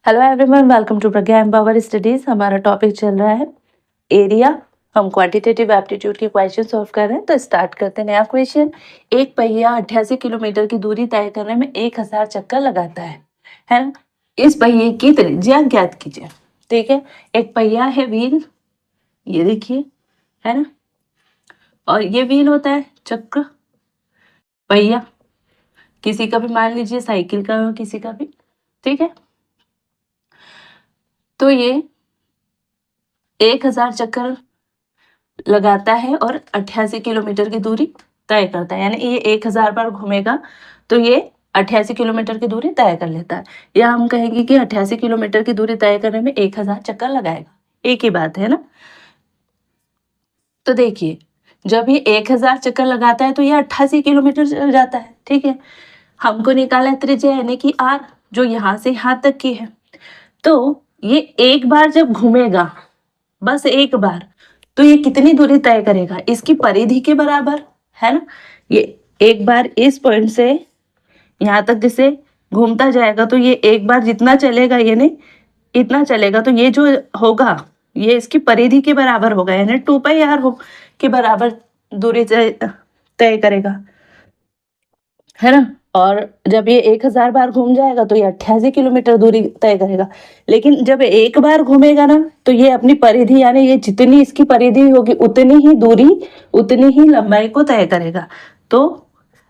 Hello everyone, welcome to Pragya empower studies. हमारा topic चल रहा है एरिया। हम क्वांटिटेटिव एप्टीट्यूड के क्वेश्चन सॉल्व कर रहे हैं, तो स्टार्ट करते हैं। नया क्वेश्चन। एक पहिया 88 किलोमीटर की दूरी तय करने में 1000 चक्कर लगाता है ना। इस पहिए की त्रिज्या ज्ञात कीजिए। ठीक है, एक पहिया है, व्हील, ये देखिए, है ना। और ये व्हील होता है चक्र, पहिया, किसी का भी मान लीजिए, साइकिल का हो, किसी का भी। ठीक है, तो ये 1000 चक्कर लगाता है और 88 किलोमीटर की दूरी तय करता है, यानी ये 1000 बार घूमेगा तो ये 88 किलोमीटर की दूरी तय कर लेता है। या हम कहेंगे कि 88 किलोमीटर की दूरी तय करने में 1000 चक्कर लगाएगा, एक ही बात है ना। तो देखिए, जब ये 1000 चक्कर लगाता है तो ये 88 किलोमीटर चल जाता है। ठीक है, हमको निकाला है त्रिज्या, यानी कि आर, जो यहाँ से यहाँ तक की है। तो ये एक बार जब घूमेगा, बस एक बार, तो ये कितनी दूरी तय करेगा, इसकी परिधि के बराबर, है ना। ये एक बार इस पॉइंट से यहाँ तक जैसे घूमता जाएगा, तो ये एक बार जितना चलेगा, यानी इतना चलेगा, तो ये जो होगा ये इसकी परिधि के बराबर होगा, यानी 2πr हो के बराबर दूरी तय करेगा, है ना। और जब ये 1000 बार घूम जाएगा तो ये 88 किलोमीटर दूरी तय करेगा। लेकिन जब एक बार घूमेगा ना, तो ये अपनी परिधि, यानी ये जितनी इसकी परिधि होगी उतनी ही दूरी, उतनी ही लंबाई को तय करेगा। तो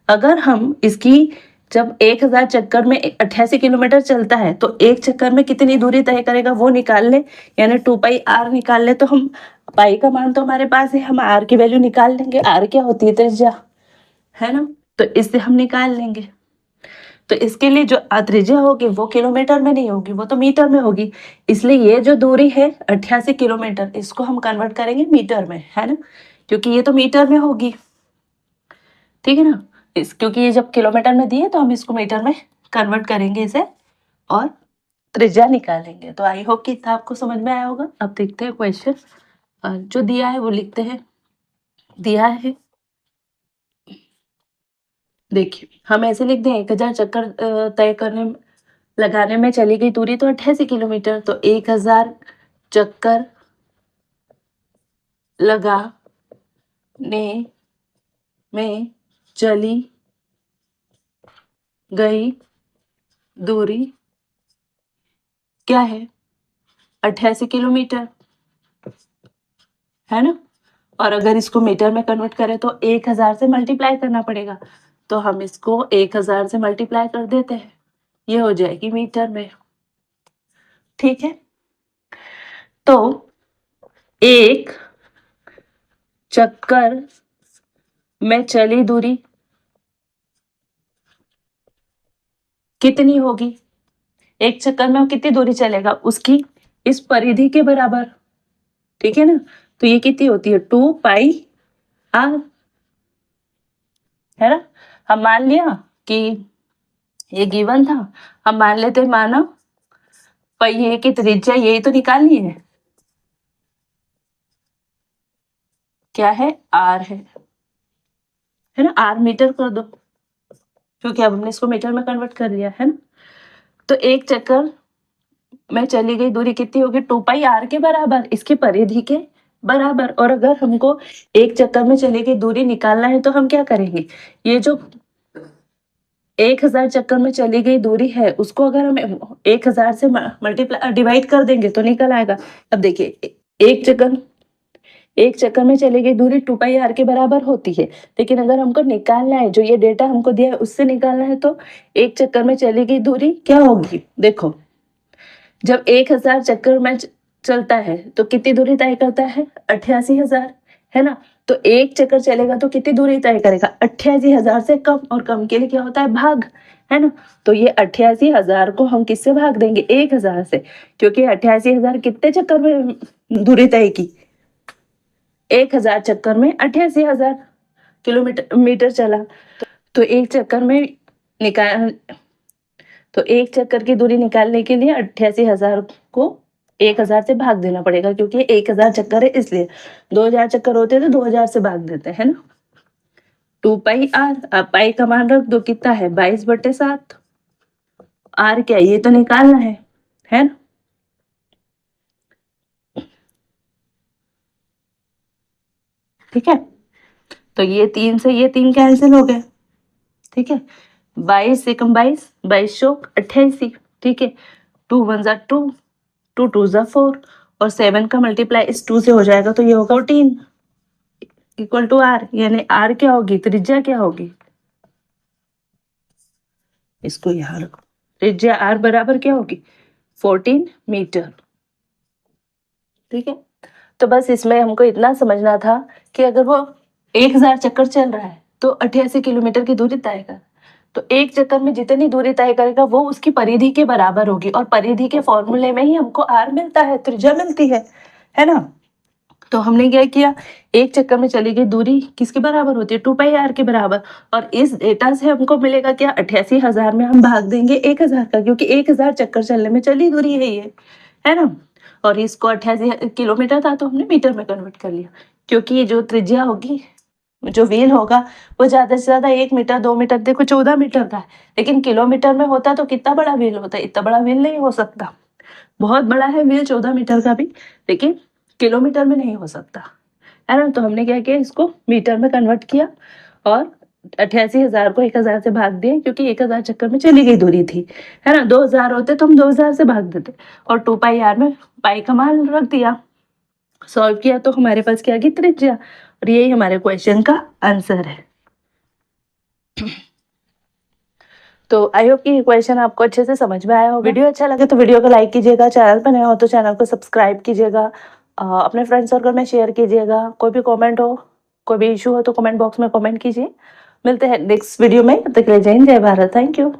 अगर हम इसकी, जब 1000 चक्कर में 88 किलोमीटर चलता है, तो एक चक्कर में कितनी दूरी तय करेगा वो निकाल ले, यानी 2πr निकाल ले। तो हम पाई का मान तो हमारे पास है, हम आर की वैल्यू निकाल लेंगे। आर क्या होती है, त्रिज्या, है ना। तो इससे हम निकाल लेंगे। तो इसके लिए जो त्रिज्या होगी वो किलोमीटर में नहीं होगी, वो तो मीटर में होगी। इसलिए ये जो दूरी है 88 किलोमीटर, इसको हम कन्वर्ट करेंगे मीटर में, है ना, क्योंकि ये तो मीटर में होगी। ठीक है ना, क्योंकि ये जब किलोमीटर में दिए तो हम इसको मीटर में कन्वर्ट करेंगे इसे, और त्रिज्या निकालेंगे। तो आई होप कि इतना आपको समझ में आया होगा। अब देखते हैं क्वेश्चन जो दिया है वो लिखते हैं। दिया है, देखिए, हम ऐसे लिख दें 1000 चक्कर तय करने लगाने में चली गई दूरी तो 88 किलोमीटर, तो 1000 चक्कर लगाने में चली गई दूरी क्या है, 88 किलोमीटर, है ना। और अगर इसको मीटर में कन्वर्ट करें तो 1000 से मल्टीप्लाई करना पड़ेगा, तो हम इसको 1000 से मल्टीप्लाई कर देते हैं, ये हो जाएगी मीटर में। ठीक है, तो एक चक्कर में चली दूरी कितनी होगी, एक चक्कर में वो कितनी दूरी चलेगा, उसकी इस परिधि के बराबर। ठीक है ना, तो ये कितनी होती है, 2πr, है ना। हम मान लिया कि ये गिवन था, हम मान लेते माना पहिए की त्रिज्या यही तो निकालनी क्या है, आर है ना। आर मीटर कर दो, क्योंकि अब हमने इसको मीटर में कन्वर्ट कर लिया, है ना। तो एक चक्कर में चली गई दूरी कितनी होगी, 2πr के बराबर, इसकी परिधि के बराबर। और अगर हमको एक चक्कर में चली गई दूरी निकालना है तो हम क्या करेंगे, ये जो 1000 चक्कर में चली गई दूरी है उसको अगर हम 1000 से मल्टीप्लाई डिवाइड कर देंगे तो निकल आएगा। अब देखिए, एक चक्कर में चली गई दूरी 2πr के बराबर होती है, लेकिन अगर हमको निकालना है, जो ये डेटा हमको दिया है उससे निकालना है, तो एक चक्कर में चली गई दूरी क्या होगी, देखो, जब 1000 चक्कर में चलता है तो कितनी दूरी तय करता है, 88,000, है ना। तो एक चक्कर चलेगा तो कितनी दूरी तय करेगा, 88,000 से कम, और कम के लिए क्या होता है, भाग, है ना। तो ये 88,000 को हम किससे भाग देंगे, 1000 से, क्योंकि 88,000 कितने चक्कर में दूरी तय की, 1000 चक्कर में 88,000 किलोमीटर मीटर चला। तो एक चक्कर में निकाल तो एक चक्कर की दूरी निकालने के लिए 88,000 को 1000 से भाग देना पड़ेगा, क्योंकि 1000 चक्कर है इसलिए। 2000 चक्कर होते तो 2000 से भाग देते हैं ना। 2πr, अब पाई का मान रख दो, कितना है, 22/7। आर क्या, ये तो निकालना है है ना। ठीक है, तो ये 3 से ये 3 कैंसिल हो गए। ठीक है, 22 एकम 22, 22 चौक 88। ठीक है, 2 1 जा 2, 2 2 जा 4 और 7 का मल्टीप्लाई इस 2 से हो जाएगा तो ये होगा 14 इक्वल टू आर, यानी आर क्या होगी, त्रिज्या क्या होगी, इसको यहाँ रखो, त्रिज्या आर बराबर क्या होगी 14 मीटर। ठीक है, तो बस इसमें हमको इतना समझना था कि अगर वो 1000 चक्कर चल रहा है तो 88 किलोमीटर की दूरी तय कर, तो एक चक्कर में जितनी दूरी तय करेगा वो उसकी परिधि के बराबर होगी, और परिधि के फॉर्मूले में ही हमको आर मिलता है, त्रिज्या मिलती है ना। तो हमने क्या किया, एक चक्कर में चली गई दूरी किसके बराबर होती है 2 पाई आर के बराबर, और इस डेटा से हमको मिलेगा क्या 88,000 में हम भाग देंगे 1000 का, क्योंकि 1000 चक्कर चलने में चली दूरी है ये, है ना। और इसको 88 किलोमीटर था तो हमने मीटर में कन्वर्ट कर लिया, क्योंकि ये जो त्रिज्या होगी, जो व्हील होगा वो ज्यादा से ज्यादा 1 मीटर 2 मीटर, देखो 14 मीटर का है, लेकिन किलोमीटर में होता तो कितना बड़ा व्हील होता है, इतना बड़ा व्हील नहीं हो सकता, बहुत बड़ा है व्हील 14 मीटर का भी, लेकिन किलोमीटर में नहीं हो सकता, है ना। तो हमने क्या किया, इसको मीटर में कन्वर्ट किया और 88,000 को 1000 से भाग दिया, क्योंकि 1000 चक्कर में चली गई दूरी थी, है ना। 2000 होते तो हम 2000 से भाग देते, और 2 पाई आर में पाई का मान रख दिया, सॉल्व किया तो हमारे पास क्या आ गई त्रिज्या, और यही हमारे क्वेश्चन का आंसर है। तो आई होप कि क्वेश्चन आपको अच्छे से समझ में आया होगा। वीडियो अच्छा लगे तो वीडियो को लाइक कीजिएगा, चैनल पर नया हो तो चैनल को सब्सक्राइब कीजिएगा, अपने फ्रेंड सर्कल में शेयर कीजिएगा, कोई भी कमेंट हो, कोई भी इशू हो तो कमेंट बॉक्स में कमेंट कीजिए। मिलते हैं नेक्स्ट वीडियो में, तब तक के लिए जय हिंद जय भारत, थैंक यू।